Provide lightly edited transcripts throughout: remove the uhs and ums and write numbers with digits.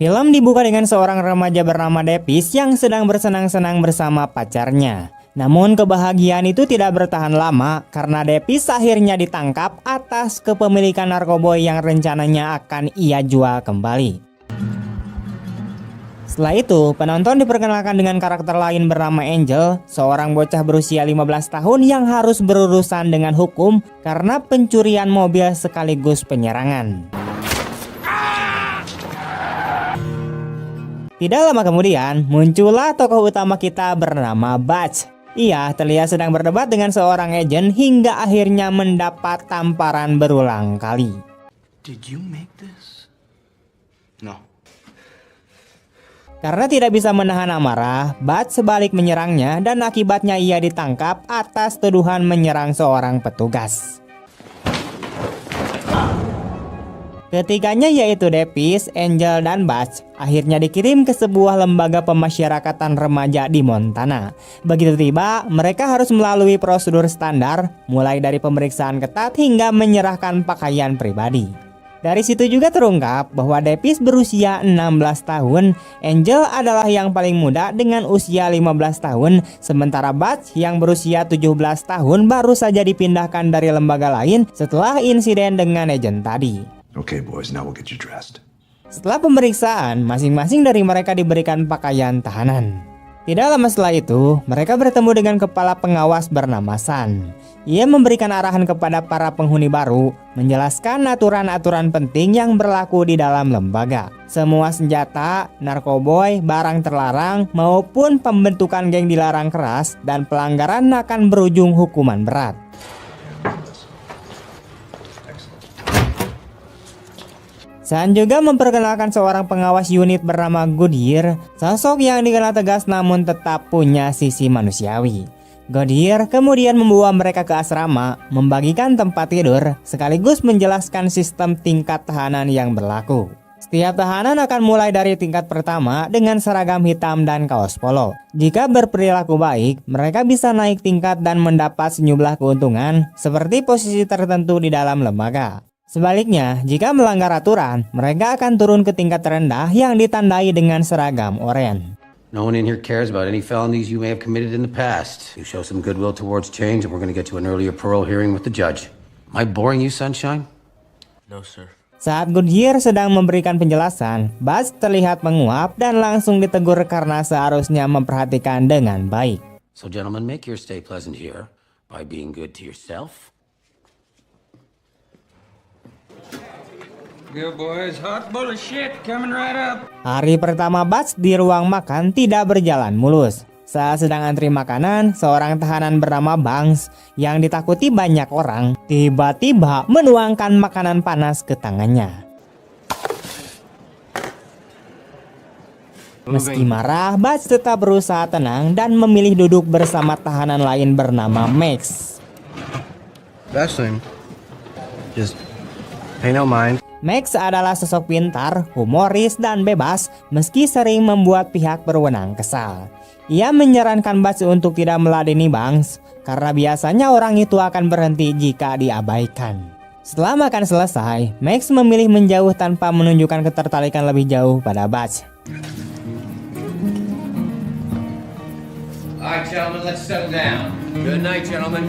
Film dibuka dengan seorang remaja bernama Davis yang sedang bersenang-senang bersama pacarnya. Namun kebahagiaan itu tidak bertahan lama karena Davis akhirnya ditangkap atas kepemilikan narkoba yang rencananya akan ia jual kembali. Setelah itu, penonton diperkenalkan dengan karakter lain bernama Angel, seorang bocah berusia 15 tahun yang harus berurusan dengan hukum karena pencurian mobil sekaligus penyerangan. Tidak lama kemudian, muncullah tokoh utama kita bernama Butch. Ia terlihat sedang berdebat dengan seorang agen hingga akhirnya mendapat tamparan berulang kali. Did you make this? No. Karena tidak bisa menahan amarah, Butch sebalik menyerangnya dan akibatnya ia ditangkap atas tuduhan menyerang seorang petugas. Ketiganya yaitu Davis, Angel, dan Butch akhirnya dikirim ke sebuah lembaga pemasyarakatan remaja di Montana. Begitu tiba, mereka harus melalui prosedur standar, mulai dari pemeriksaan ketat hingga menyerahkan pakaian pribadi. Dari situ juga terungkap bahwa Davis berusia 16 tahun, Angel adalah yang paling muda dengan usia 15 tahun, sementara Butch yang berusia 17 tahun baru saja dipindahkan dari lembaga lain setelah insiden dengan agen tadi. Okay, boys, now we'll get you dressed. Setelah pemeriksaan, masing-masing dari mereka diberikan pakaian tahanan. Tidak lama setelah itu, mereka bertemu dengan kepala pengawas bernama San. Ia memberikan arahan kepada para penghuni baru, menjelaskan aturan-aturan penting yang berlaku di dalam lembaga. Semua senjata, narkoboy, barang terlarang, maupun pembentukan geng dilarang keras, dan pelanggaran akan berujung hukuman berat. San juga memperkenalkan seorang pengawas unit bernama Goodyear, sosok yang dikenal tegas namun tetap punya sisi manusiawi. Goodyear kemudian membawa mereka ke asrama, membagikan tempat tidur, sekaligus menjelaskan sistem tingkat tahanan yang berlaku. Setiap tahanan akan mulai dari tingkat pertama dengan seragam hitam dan kaos polo. Jika berperilaku baik, mereka bisa naik tingkat dan mendapat sejumlah keuntungan, seperti posisi tertentu di dalam lembaga. Sebaliknya, jika melanggar aturan, mereka akan turun ke tingkat terendah yang ditandai dengan seragam oranye. No one in here cares about any felonies you may have committed in the past. You show some goodwill towards change and we're going to get you an earlier parole hearing with the judge. Am I boring you, Sunshine? No, sir. Saat Goodyear sedang memberikan penjelasan, Butch terlihat menguap dan langsung ditegur karena seharusnya memperhatikan dengan baik. So gentlemen, make your stay pleasant here by being good to yourself. Good boys, hot bowl of shit coming right up. Hari pertama Butch di ruang makan tidak berjalan mulus. Saat sedang antri makanan, seorang tahanan bernama Banks yang ditakuti banyak orang tiba-tiba menuangkan makanan panas ke tangannya. Meski marah, Butch tetap berusaha tenang dan memilih duduk bersama tahanan lain bernama Max. Best thing, just pay no mind. Max adalah sosok pintar, humoris, dan bebas meski sering membuat pihak berwenang kesal. Ia menyarankan Butch untuk tidak meladeni Banks karena biasanya orang itu akan berhenti jika diabaikan. Setelah makan selesai, Max memilih menjauh tanpa menunjukkan ketertarikan lebih jauh pada Butch. Alright, gentlemen, let's settle down. Good night, gentlemen.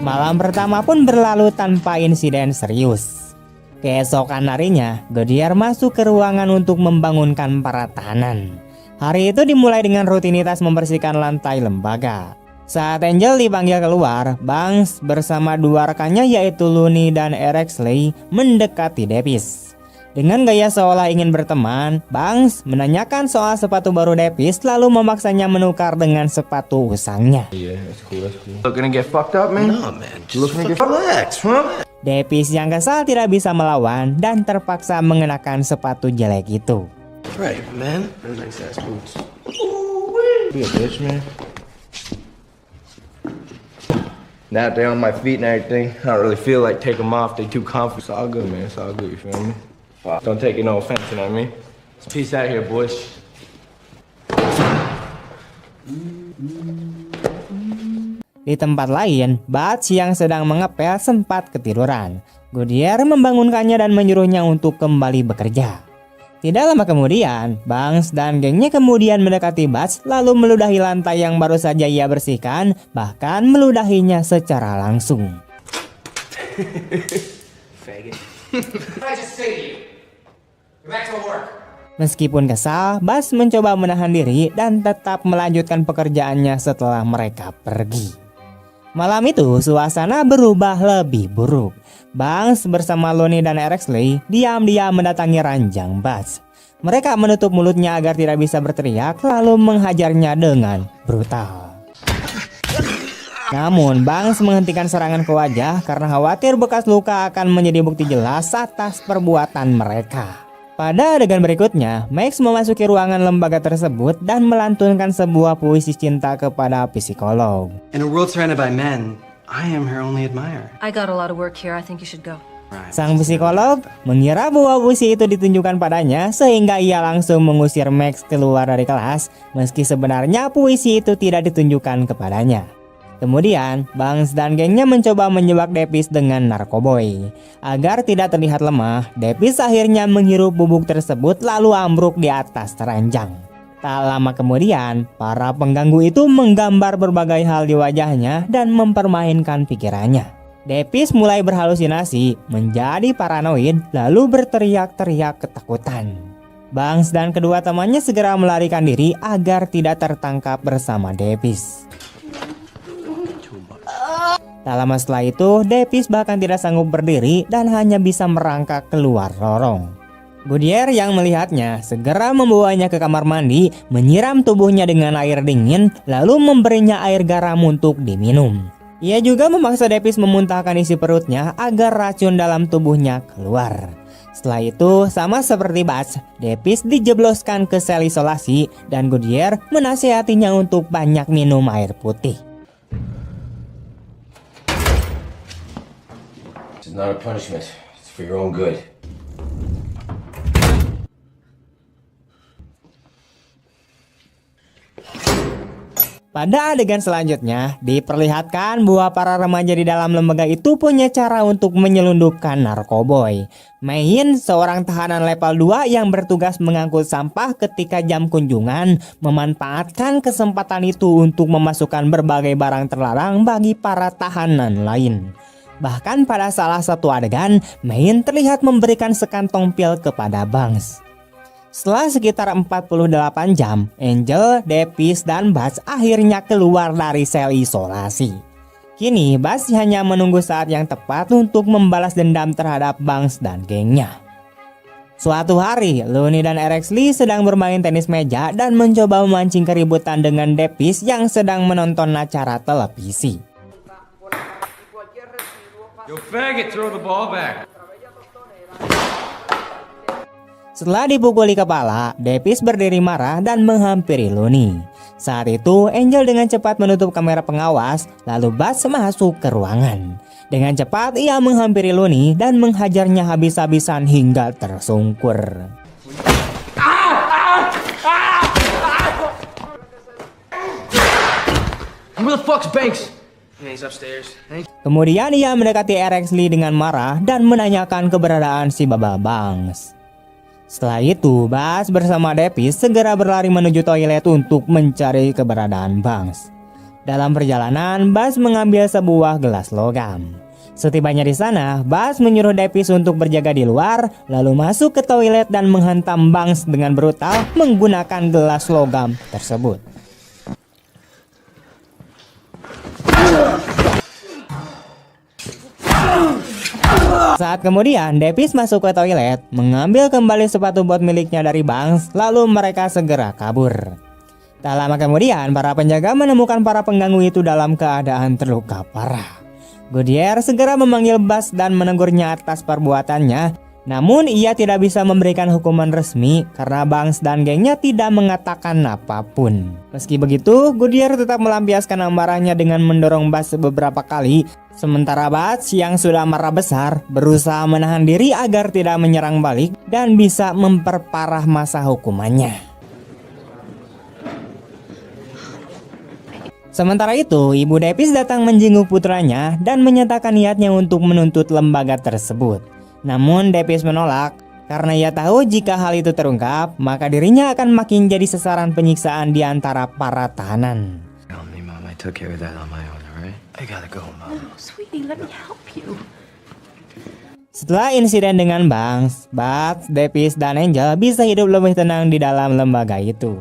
Malam pertama pun berlalu tanpa insiden serius. Keesokan harinya, Goodyear masuk ke ruangan untuk membangunkan para tahanan. Hari itu dimulai dengan rutinitas membersihkan lantai lembaga. Saat Angel dipanggil keluar, Banks bersama dua rekannya yaitu Looney dan Erexley mendekati Davis. Dengan gaya seolah ingin berteman, Banks menanyakan soal sepatu baru Davis lalu memaksanya menukar dengan sepatu usangnya. Yeah, that's cool, that's cool. Looking to get fucked up, man? No, man, just Looking to get relax, huh? Davis yang kesal tidak bisa melawan dan terpaksa mengenakan sepatu jelek itu. Right, man. Those nice ass boots. Be a bitch, man. Now that they're on my feet and everything, I don't really feel like taking them off. They too comfy. It's all good, man. It's all good, you feel me? Don't take it no offense, you know what I mean? Peace out here, boys. Di tempat lain, Butch yang sedang mengepel sempat ketiduran. Goodyear membangunkannya dan menyuruhnya untuk kembali bekerja. Tidak lama kemudian, Banks dan gengnya kemudian mendekati Buzz lalu meludahi lantai yang baru saja ia bersihkan, bahkan meludahinya secara langsung. Meskipun kesal, Buzz mencoba menahan diri dan tetap melanjutkan pekerjaannya setelah mereka pergi. Malam itu, suasana berubah lebih buruk. Banks bersama Looney dan Erexley diam-diam mendatangi ranjang Buzz. Mereka menutup mulutnya agar tidak bisa berteriak, lalu menghajarnya dengan brutal. Namun, Banks menghentikan serangan ke wajah karena khawatir bekas luka akan menjadi bukti jelas atas perbuatan mereka. Pada adegan berikutnya, Max memasuki ruangan lembaga tersebut dan melantunkan sebuah puisi cinta kepada psikolog. In a world surrounded by men, I am her only admirer. I got a lot of work here. I think you should go. Sang psikolog mengira bahwa puisi itu ditunjukkan padanya sehingga ia langsung mengusir Max keluar dari kelas, meski sebenarnya puisi itu tidak ditunjukkan kepadanya. Kemudian, Banks dan gengnya mencoba menjebak Davis dengan narkoboy. Agar tidak terlihat lemah, Davis akhirnya menghirup bubuk tersebut lalu ambruk di atas ranjang. Tak lama kemudian, para pengganggu itu menggambar berbagai hal di wajahnya dan mempermainkan pikirannya. Davis mulai berhalusinasi, menjadi paranoid, lalu berteriak-teriak ketakutan. Banks dan kedua temannya segera melarikan diri agar tidak tertangkap bersama Davis. Tak lama setelah itu, Davis bahkan tidak sanggup berdiri dan hanya bisa merangkak keluar lorong. Goodyear yang melihatnya segera membawanya ke kamar mandi, menyiram tubuhnya dengan air dingin, lalu memberinya air garam untuk diminum. Ia juga memaksa Davis memuntahkan isi perutnya agar racun dalam tubuhnya keluar. Setelah itu, sama seperti Buzz, Davis dijebloskan ke sel isolasi dan Goodyear menasihatinya untuk banyak minum air putih. It's not a punishment. It's for your own good. Pada adegan selanjutnya, diperlihatkan bahwa para remaja di dalam lembaga itu punya cara untuk menyelundupkan narkoboy. Main, seorang tahanan level 2 yang bertugas mengangkut sampah ketika jam kunjungan, memanfaatkan kesempatan itu untuk memasukkan berbagai barang terlarang bagi para tahanan lain. Bahkan pada salah satu adegan, Main terlihat memberikan sekantong pil kepada Banks. Setelah sekitar 48 jam, Angel, Davis, dan Buzz akhirnya keluar dari sel isolasi. Kini, Buzz hanya menunggu saat yang tepat untuk membalas dendam terhadap Banks dan gengnya. Suatu hari, Looney dan Erexley sedang bermain tenis meja dan mencoba memancing keributan dengan Davis yang sedang menonton acara televisi. Yo, faggot, throw the ball back. Setelah dipukuli kepala, Davis berdiri marah dan menghampiri Looney. Saat itu, Angel dengan cepat menutup kamera pengawas, lalu Buzz masuk ke ruangan. Dengan cepat, ia menghampiri Looney dan menghajarnya habis-habisan hingga tersungkur. Where the fuck's Banks? He's upstairs. Kemudian ia mendekati Erexley dengan marah dan menanyakan keberadaan si Baba Banks. Setelah itu, Buzz bersama Davis segera berlari menuju toilet untuk mencari keberadaan Banks. Dalam perjalanan, Buzz mengambil sebuah gelas logam. Setibanya di sana, Buzz menyuruh Davis untuk berjaga di luar, lalu masuk ke toilet dan menghantam Banks dengan brutal menggunakan gelas logam tersebut. Saat kemudian Davis masuk ke toilet, mengambil kembali sepatu bot miliknya dari Banks, lalu mereka segera kabur. Tak lama kemudian, para penjaga menemukan para pengganggu itu dalam keadaan terluka parah. Goodyear segera memanggil Buzz dan menegurnya atas perbuatannya. Namun ia tidak bisa memberikan hukuman resmi karena Banks dan gengnya tidak mengatakan apapun. Meski begitu, Goodyear tetap melampiaskan amarahnya dengan mendorong Buzz beberapa kali. Sementara Buzz yang sudah marah besar berusaha menahan diri agar tidak menyerang balik dan bisa memperparah masa hukumannya. Sementara itu, Ibu Davis datang menjenguk putranya dan menyatakan niatnya untuk menuntut lembaga tersebut. Namun Davis menolak karena ia tahu jika hal itu terungkap, maka dirinya akan makin jadi sasaran penyiksaan di antara para tahanan. Tell me, Mom, I took care of that on my own, alright? I gotta go, Mom. Oh, sweetie, let me help you. Setelah insiden dengan Banks, Bud, Davis, dan Angel bisa hidup lebih tenang di dalam lembaga itu.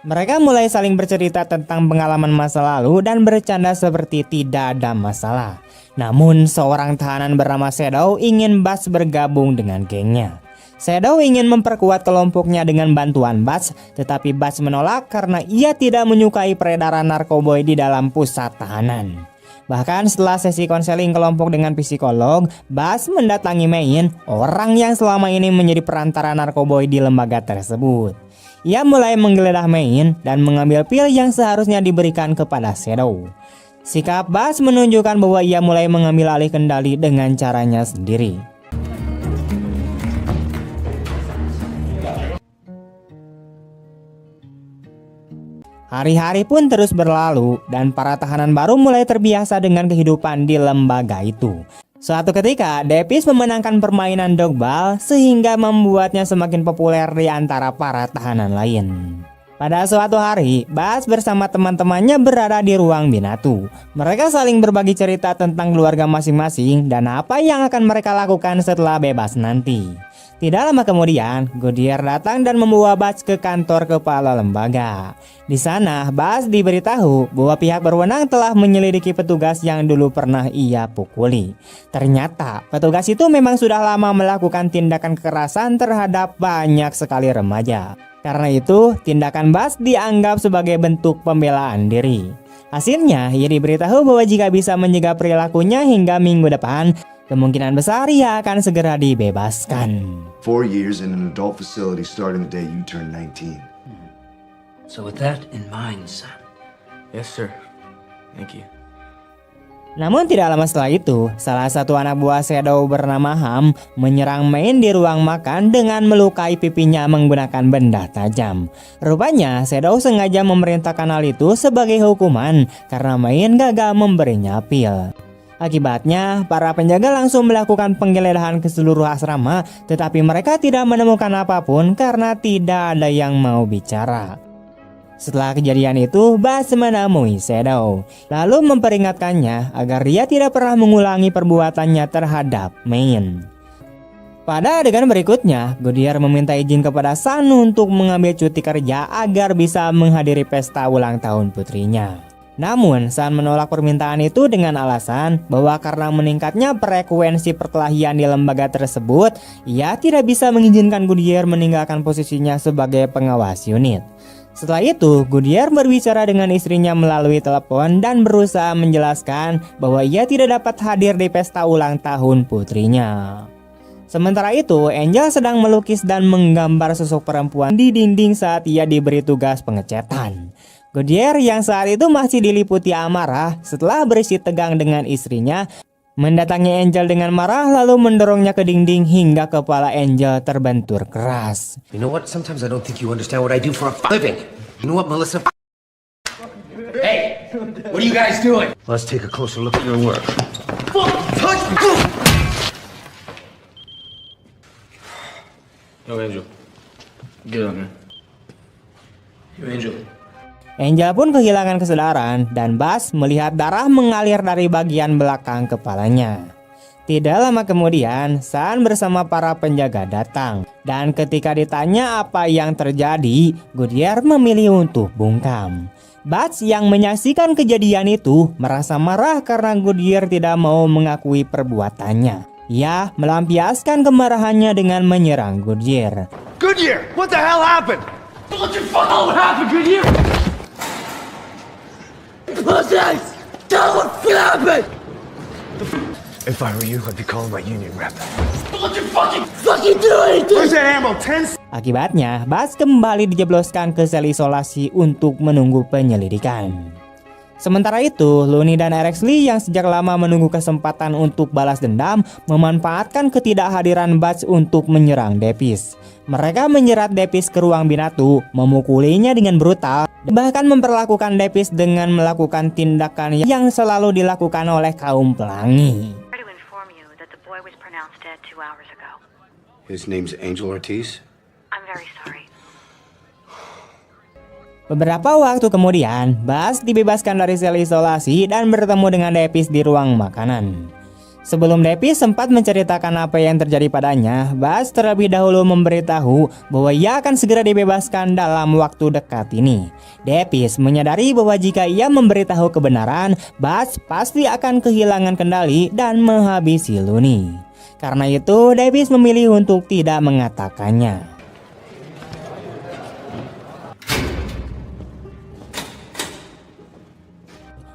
Mereka mulai saling bercerita tentang pengalaman masa lalu dan bercanda seperti tidak ada masalah. Namun seorang tahanan bernama Shadow ingin Bud bergabung dengan gengnya. Shadow ingin memperkuat kelompoknya dengan bantuan Bud, tetapi Bud menolak karena ia tidak menyukai peredaran narkoboy di dalam pusat tahanan. Bahkan setelah sesi konseling kelompok dengan psikolog, Bud mendatangi Main, orang yang selama ini menjadi perantara narkoboy di lembaga tersebut. Ia mulai menggeledah Main dan mengambil pil yang seharusnya diberikan kepada Shadow. Sikap Bud menunjukkan bahwa ia mulai mengambil alih kendali dengan caranya sendiri. Hari-hari pun terus berlalu dan para tahanan baru mulai terbiasa dengan kehidupan di lembaga itu. Suatu ketika, Davis memenangkan permainan dogball sehingga membuatnya semakin populer di antara para tahanan lain. Pada suatu hari, Bud bersama teman-temannya berada di ruang binatu. Mereka saling berbagi cerita tentang keluarga masing-masing dan apa yang akan mereka lakukan setelah bebas nanti. Tidak lama kemudian, Goodyear datang dan membawa Bud ke kantor kepala lembaga. Di sana, Bud diberitahu bahwa pihak berwenang telah menyelidiki petugas yang dulu pernah ia pukuli. Ternyata, petugas itu memang sudah lama melakukan tindakan kekerasan terhadap banyak sekali remaja. Karena itu, tindakan Bud dianggap sebagai bentuk pembelaan diri. Hasilnya, ia diberitahu bahwa jika bisa mencegah perilakunya hingga minggu depan, kemungkinan besar ia akan segera dibebaskan. 4 years in an adult facility starting the day you turn 19. So with that in mind, son. Yes, sir. Thank you. Namun tidak lama setelah itu, salah satu anak buah Shadow bernama Ham menyerang Main di ruang makan dengan melukai pipinya menggunakan benda tajam. Rupanya Shadow sengaja memerintahkan hal itu sebagai hukuman karena Main gagal memberinya pil. Akibatnya, para penjaga langsung melakukan penggeledahan ke seluruh asrama, tetapi mereka tidak menemukan apapun karena tidak ada yang mau bicara. Setelah kejadian itu, Bud menemui Shadow, lalu memperingatkannya agar dia tidak pernah mengulangi perbuatannya terhadap Main. Pada adegan berikutnya, Goodyear meminta izin kepada Sun untuk mengambil cuti kerja agar bisa menghadiri pesta ulang tahun putrinya. Namun, Sun menolak permintaan itu dengan alasan bahwa karena meningkatnya frekuensi perkelahian di lembaga tersebut, ia tidak bisa mengizinkan Goodyear meninggalkan posisinya sebagai pengawas unit. Setelah itu, Goodyear berbicara dengan istrinya melalui telepon dan berusaha menjelaskan bahwa ia tidak dapat hadir di pesta ulang tahun putrinya. Sementara itu, Angel sedang melukis dan menggambar sosok perempuan di dinding saat ia diberi tugas pengecetan. Goodyear yang saat itu masih diliputi amarah setelah berisi tegang dengan istrinya, mendatangi Angel dengan marah lalu mendorongnya ke dinding hingga kepala Angel terbentur keras. You know what? Sometimes I don't think you understand what I do for a living. You know what, Melissa? Hey, what are you guys doing? Let's take a closer look at your work. Yo, Angel. Get up, man. Yo, Angel. Angel pun kehilangan kesadaran dan Bud melihat darah mengalir dari bagian belakang kepalanya. Tidak lama kemudian, Sun bersama para penjaga datang. Dan ketika ditanya apa yang terjadi, Goodyear memilih untuk bungkam. Bud yang menyaksikan kejadian itu merasa marah karena Goodyear tidak mau mengakui perbuatannya. Ia melampiaskan kemarahannya dengan menyerang Goodyear. Goodyear, what the hell happened? What the fuck happened, Goodyear? If I were you, I'd be calling my union rep. What you fucking Where's that ammo? 10 Akibatnya, Bud kembali dijebloskan ke sel isolasi untuk menunggu penyelidikan. Sementara itu, Looney dan Rex Lee yang sejak lama menunggu kesempatan untuk balas dendam memanfaatkan ketidakhadiran Butch untuk menyerang Davis. Mereka menyerat Davis ke ruang binatu, memukulinya dengan brutal, bahkan memperlakukan Davis dengan melakukan tindakan yang selalu dilakukan oleh kaum pelangi. To inform you that the boy was pronounced dead 2 hours ago. His name's Angel Ortiz? I'm very sorry. Beberapa waktu kemudian, Buzz dibebaskan dari sel isolasi dan bertemu dengan Davis di ruang makanan. Sebelum Davis sempat menceritakan apa yang terjadi padanya, Buzz terlebih dahulu memberitahu bahwa ia akan segera dibebaskan dalam waktu dekat ini. Davis menyadari bahwa jika ia memberitahu kebenaran, Buzz pasti akan kehilangan kendali dan menghabisi Looney. Karena itu, Davis memilih untuk tidak mengatakannya.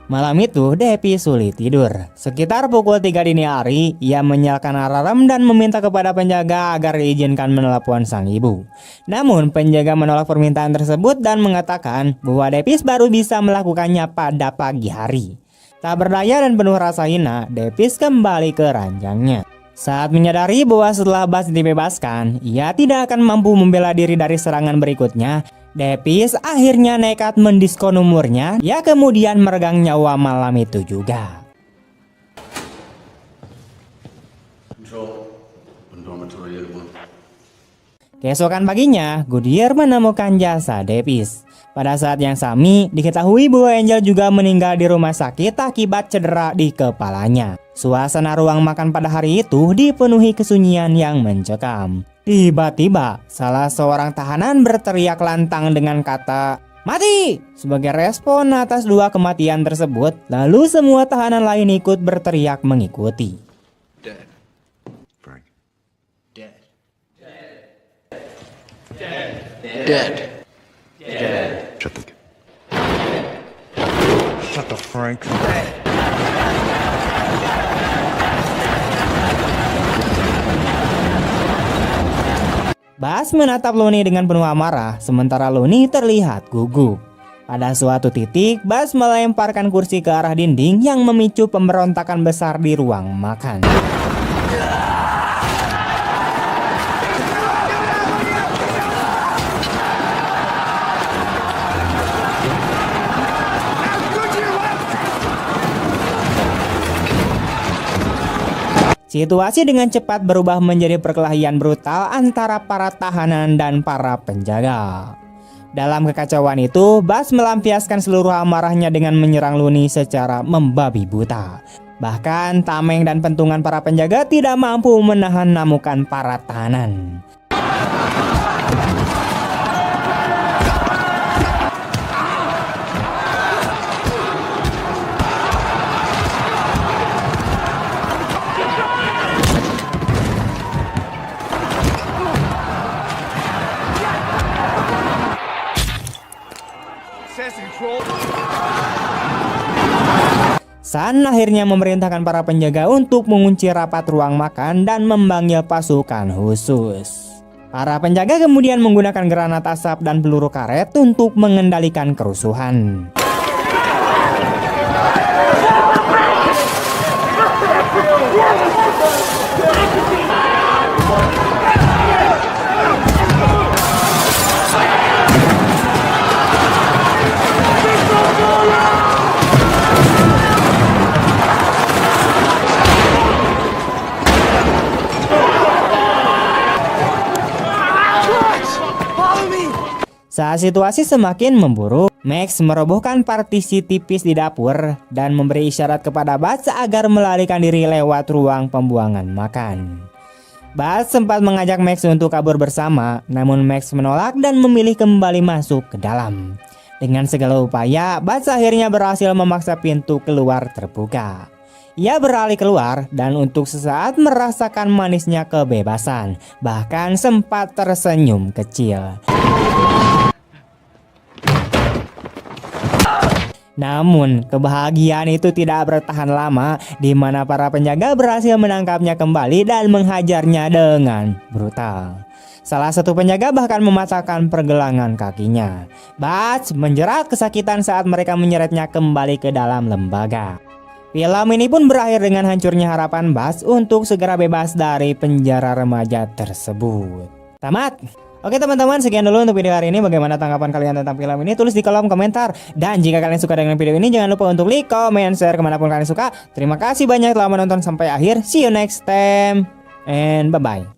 Malam itu, Davis sulit tidur. Sekitar pukul 3 dini hari, ia menyalakan alarm dan meminta kepada penjaga agar diizinkan menelepon sang ibu. Namun, penjaga menolak permintaan tersebut dan mengatakan bahwa Davis baru bisa melakukannya pada pagi hari. Tak berdaya dan penuh rasa hina, Davis kembali ke ranjangnya. Saat menyadari bahwa setelah Buzz dibebaskan, ia tidak akan mampu membela diri dari serangan berikutnya, Davis akhirnya nekat mendiskon umurnya. Ia kemudian meregang nyawa malam itu juga. Keesokan paginya, Goodyear menemukan jasad Davis. Pada saat yang sama, diketahui bahwa Angel juga meninggal di rumah sakit akibat cedera di kepalanya. Suasana ruang makan pada hari itu dipenuhi kesunyian yang mencekam. Tiba-tiba, salah seorang tahanan berteriak lantang dengan kata, "Mati!" Sebagai respon atas dua kematian tersebut, lalu semua tahanan lain ikut berteriak mengikuti. Dead. Frank. Dead. Shut the Frank. Buzz menatap Looney dengan penuh amarah, sementara Looney terlihat gugup. Pada suatu titik, Buzz melemparkan kursi ke arah dinding yang memicu pemberontakan besar di ruang makan. Situasi dengan cepat berubah menjadi perkelahian brutal antara para tahanan dan para penjaga. Dalam kekacauan itu, Buzz melampiaskan seluruh amarahnya dengan menyerang Looney secara membabi buta. Bahkan tameng dan pentungan para penjaga tidak mampu menahan namukan para tahanan. Sun akhirnya memerintahkan para penjaga untuk mengunci rapat ruang makan dan memanggil pasukan khusus. Para penjaga kemudian menggunakan granat asap dan peluru karet untuk mengendalikan kerusuhan. Saat situasi semakin memburuk, Max merobohkan partisi tipis di dapur dan memberi isyarat kepada Buzz agar melarikan diri lewat ruang pembuangan makan. Buzz sempat mengajak Max untuk kabur bersama, namun Max menolak dan memilih kembali masuk ke dalam. Dengan segala upaya, Buzz akhirnya berhasil memaksa pintu keluar terbuka. Ia beralih keluar dan untuk sesaat merasakan manisnya kebebasan, bahkan sempat tersenyum kecil. Namun, kebahagiaan itu tidak bertahan lama, di mana para penjaga berhasil menangkapnya kembali dan menghajarnya dengan brutal. Salah satu penjaga bahkan mematahkan pergelangan kakinya. Buzz menjerat kesakitan saat mereka menyeretnya kembali ke dalam lembaga. Film ini pun berakhir dengan hancurnya harapan Buzz untuk segera bebas dari penjara remaja tersebut. Tamat. Oke teman-teman, sekian dulu untuk video hari ini. Bagaimana tanggapan kalian tentang film ini? Tulis di kolom komentar. Dan jika kalian suka dengan video ini, jangan lupa untuk like, comment, share kemanapun kalian suka. Terima kasih banyak telah menonton sampai akhir. See you next time. And bye-bye.